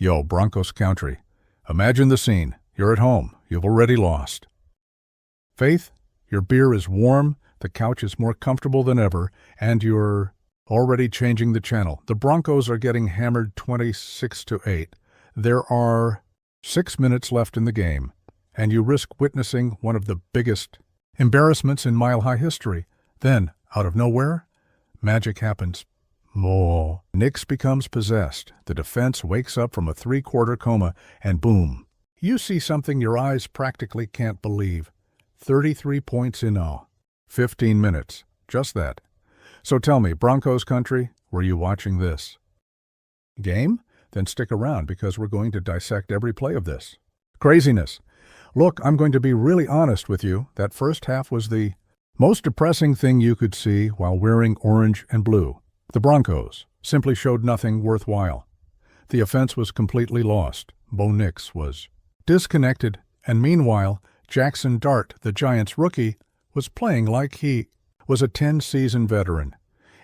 Yo, Broncos Country. Imagine the scene. You're at home. You've already lost. Faith, your beer is warm, the couch is more comfortable than ever, and you're already changing the channel. The Broncos are getting hammered 26-8. There are 6 minutes left in the game, and you risk witnessing one of the biggest embarrassments in Mile High history. Then, out of nowhere, magic happens. Bo Nix becomes possessed. The defense wakes up from a 3-quarter coma, and boom, you see something your eyes practically can't believe. 33 points in 15 minutes. Just that. So tell me, Broncos Country, were you watching this game? Then stick around because we're going to dissect every play of this craziness. Look, I'm going to be really honest with you. That first half was the most depressing thing you could see while wearing orange and blue. The Broncos simply showed nothing worthwhile. The offense was completely lost. Bo Nix was disconnected, and meanwhile, Jackson Dart, the Giants' rookie, was playing like he was a 10-season veteran.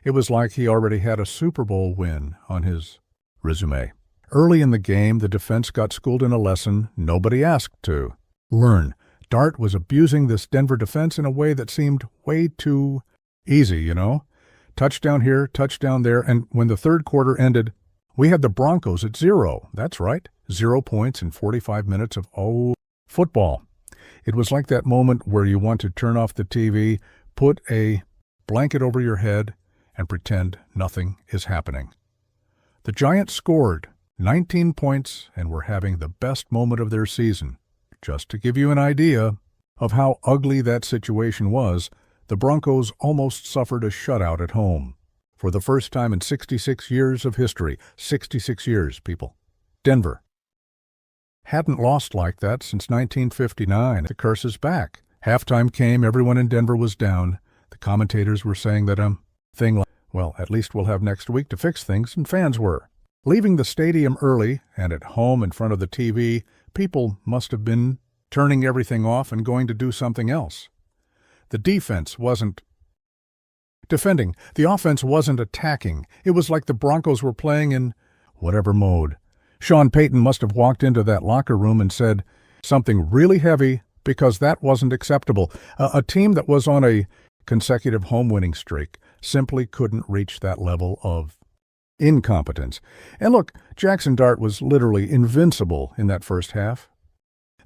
It was like he already had a Super Bowl win on his resume. Early in the game, the defense got schooled in a lesson nobody asked to learn. Dart was abusing this Denver defense in a way that seemed way too easy, you know? Touchdown here, touchdown there, and when the third quarter ended, we had the Broncos at 0. That's right, 0 points in 45 minutes of football. It was like that moment where you want to turn off the TV, put a blanket over your head, and pretend nothing is happening. The Giants scored 19 points and were having the best moment of their season. Just to give you an idea of how ugly that situation was, the Broncos almost suffered a shutout at home. For the first time in 66 years of history, 66 years, people, Denver hadn't lost like that since 1959. The curse is back. Halftime came, everyone in Denver was down. The commentators were saying that thing like, well, at least we'll have next week to fix things, and fans were. Leaving the stadium early and at home in front of the TV, people must have been turning everything off and going to do something else. The defense wasn't defending. The offense wasn't attacking. It was like the Broncos were playing in whatever mode. Sean Payton must have walked into that locker room and said something really heavy because that wasn't acceptable. A team that was on a consecutive home winning streak simply couldn't reach that level of incompetence. And look, Jackson Dart was literally invincible in that first half.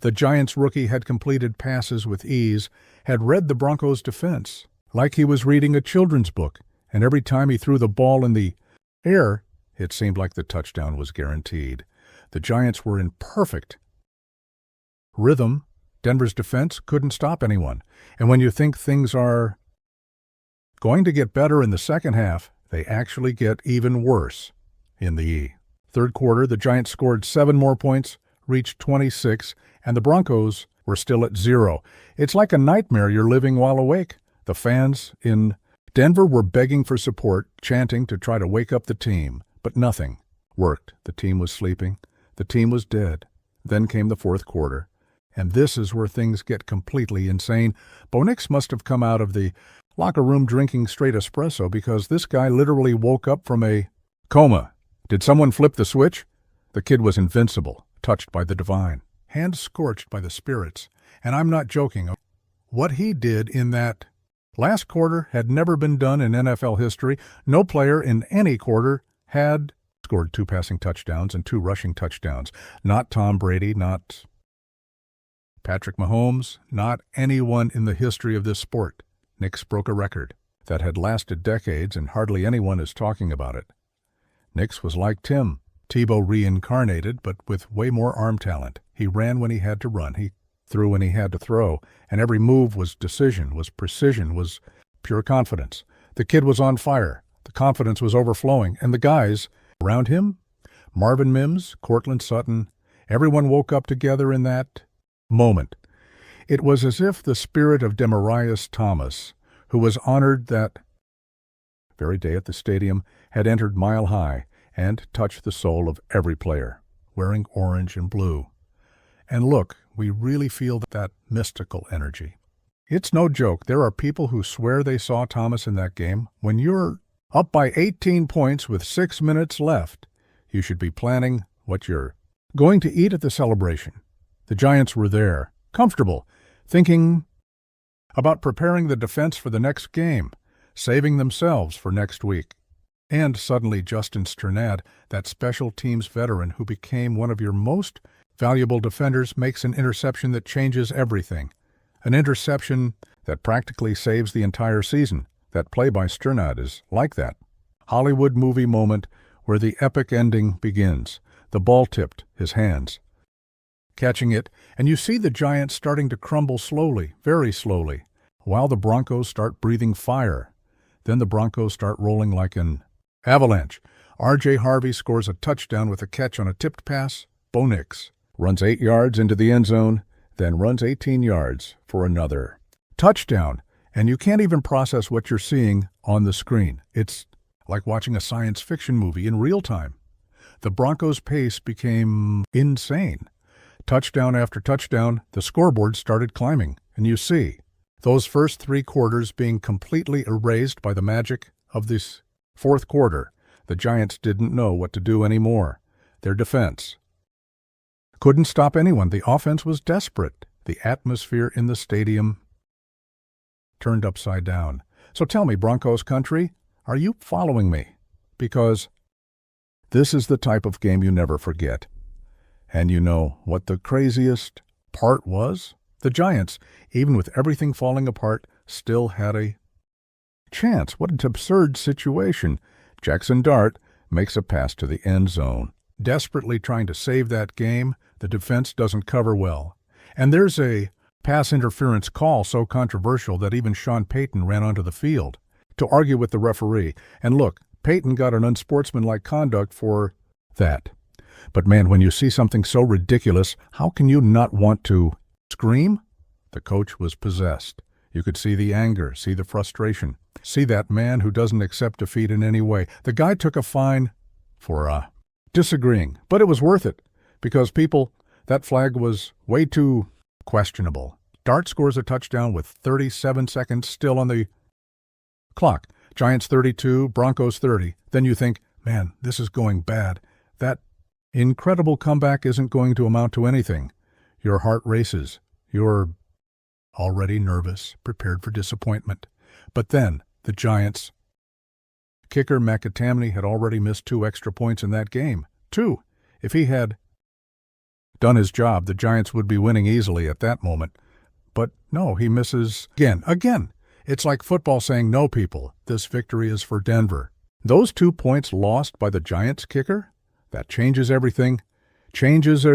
The Giants rookie had completed passes with ease, had read the Broncos' defense like he was reading a children's book, and every time he threw the ball in the air, it seemed like the touchdown was guaranteed. The Giants were in perfect rhythm. Denver's defense couldn't stop anyone. And when you think things are going to get better in the second half, they actually get even worse in the third quarter. The Giants scored 7 more points, reached 26, and the Broncos were still at 0. It's like a nightmare you're living while awake. The fans in Denver were begging for support, chanting to try to wake up the team, but nothing worked. The team was sleeping. The team was dead. Then came the fourth quarter, and this is where things get completely insane. Bo Nix must have come out of the locker room drinking straight espresso because this guy literally woke up from a coma. Did someone flip the switch? The kid was invincible, touched by the divine, hands scorched by the spirits. And I'm not joking. What he did in that last quarter had never been done in NFL history. No player in any quarter had scored 2 passing touchdowns and 2 rushing touchdowns. Not Tom Brady, not Patrick Mahomes, not anyone in the history of this sport. Nix broke a record that had lasted decades, and hardly anyone is talking about it. Nix was like Tim Tebow reincarnated, but with way more arm talent. He ran when he had to run. He threw when he had to throw, and every move was decision, was precision, was pure confidence. The kid was on fire. The confidence was overflowing, and the guys around him, Marvin Mims, Cortland Sutton, everyone woke up together in that moment. It was as if the spirit of Demarius Thomas, who was honored that very day at the stadium, had entered Mile High and touched the soul of every player, wearing orange and blue. And look, we really feel that mystical energy. It's no joke. There are people who swear they saw Thomas in that game. When you're up by 18 points with 6 minutes left, you should be planning what your going to eat at the celebration. The Giants were there, comfortable, thinking about preparing the defense for the next game, saving themselves for next week. And suddenly Justin Strnad, that special teams veteran who became one of your most valuable defenders, makes an interception that changes everything. An interception that practically saves the entire season. That play by Strnad is like that Hollywood movie moment where the epic ending begins. The ball tipped his hands, catching it, and you see the Giants starting to crumble slowly, very slowly, while the Broncos start breathing fire. Then the Broncos start rolling like an avalanche. R.J. Harvey scores a touchdown with a catch on a tipped pass. Bo Nix runs 8 yards into the end zone, then runs 18 yards for another touchdown. And you can't even process what you're seeing on the screen. It's like watching a science fiction movie in real time. The Broncos' pace became insane. Touchdown after touchdown, the scoreboard started climbing, and you see those first 3 quarters being completely erased by the magic of this fourth quarter. The Giants didn't know what to do anymore. Their defense couldn't stop anyone. The offense was desperate. The atmosphere in the stadium turned upside down. So tell me, Broncos Country, are you following me? Because this is the type of game you never forget. And you know what the craziest part was? The Giants, even with everything falling apart, still had a chance. What an absurd situation. Jackson Dart makes a pass to the end zone. Desperately trying to save that game, the defense doesn't cover well. And there's a pass interference call so controversial that even Sean Payton ran onto the field to argue with the referee. And look, Payton got an unsportsmanlike conduct for that. But man, when you see something so ridiculous, how can you not want to scream? The coach was possessed. You could see the anger, see the frustration, see that man who doesn't accept defeat in any way. The guy took a fine for disagreeing, but it was worth it because that flag was way too questionable. Dart scores a touchdown with 37 seconds still on the clock. Giants 32, Broncos 30. Then you think, man, this is going bad. That incredible comeback isn't going to amount to anything. Your heart races. You're already nervous, prepared for disappointment. But then the Giants kicker McAtamney had already missed 2 extra points in that game. 2. If he had done his job, the Giants would be winning easily at that moment. But no, he misses again. It's like football saying, no, people, this victory is for Denver. Those 2 points lost by the Giants kicker, that changes everything, changes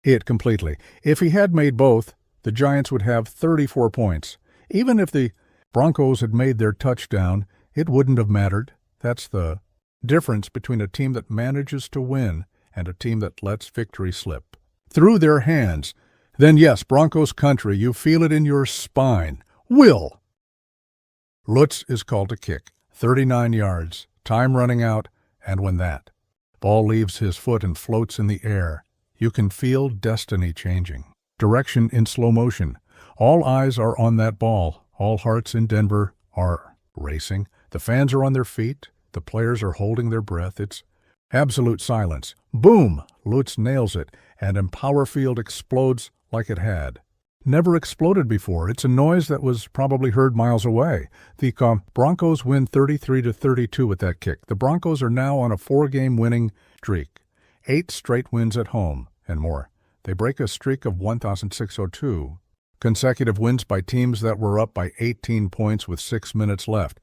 it completely. If he had made both, the Giants would have 34 points. Even if the Broncos had made their touchdown, it wouldn't have mattered. That's the difference between a team that manages to win and a team that lets victory slip through their hands. Then yes, Broncos Country, you feel it in your spine. Will Lutz is called to kick. 39 yards, time running out, and when that ball leaves his foot and floats in the air, you can feel destiny changing. Direction in slow motion. All eyes are on that ball. All hearts in Denver are racing. The fans are on their feet. The players are holding their breath. It's absolute silence. Boom! Lutz nails it, and Empower Field explodes like it had never exploded before. It's a noise that was probably heard miles away. The Broncos win 33-32 with that kick. The Broncos are now on a 4-game winning streak, 8 straight wins at home, and more. They break a streak of 1,602 consecutive wins by teams that were up by 18 points with 6 minutes left.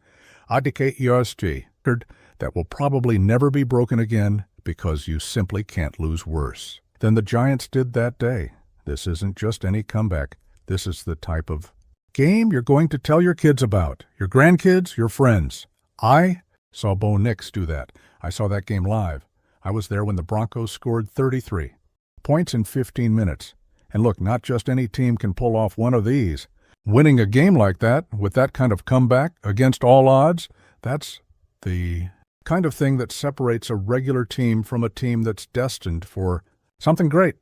Adike Yosti, record that will probably never be broken again because you simply can't lose worse than the Giants did that day. This isn't just any comeback. This is the type of game you're going to tell your kids about, your grandkids, your friends. I saw Bo Nix do that. I saw that game live. I was there when the Broncos scored 33 points in 15 minutes. And look, not just any team can pull off one of these. Winning a game like that, with that kind of comeback against all odds, that's the kind of thing that separates a regular team from a team that's destined for something great.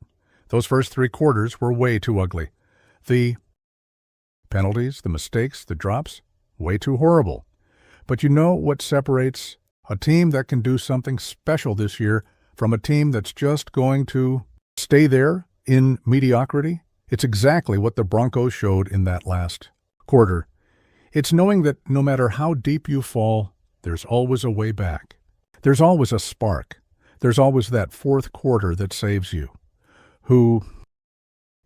Those first 3 quarters were way too ugly. The penalties, the mistakes, the drops, way too horrible. But you know what separates a team that can do something special this year from a team that's just going to Stay there in mediocrity? It's exactly what the Broncos showed in that last quarter. It's knowing that no matter how deep you fall, there's always a way back. There's always a spark. There's always that fourth quarter that saves you. Who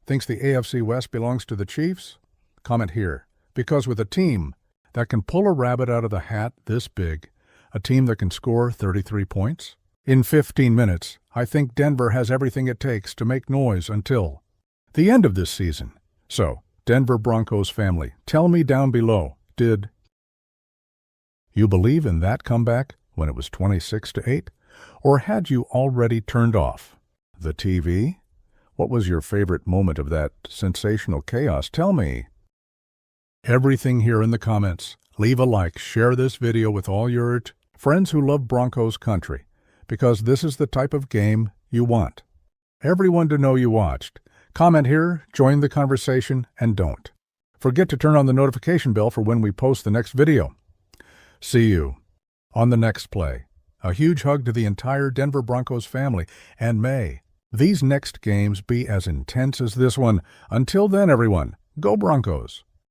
thinks the AFC West belongs to the Chiefs? Comment here. Because with a team that can pull a rabbit out of the hat this big, a team that can score 33 points in 15 minutes, I think Denver has everything it takes to make noise until the end of this season. So, Denver Broncos family, tell me down below, did you believe in that comeback when it was 26-8? Or had you already turned off the TV? What was your favorite moment of that sensational chaos? Tell me everything here in the comments. Leave a like, share this video with all your friends who love Broncos Country, because this is the type of game you want everyone to know you watched. Comment here, join the conversation, and don't forget to turn on the notification bell for when we post the next video. See you on the next play. A huge hug to the entire Denver Broncos family, and may these next games be as intense as this one. Until then, everyone, go Broncos!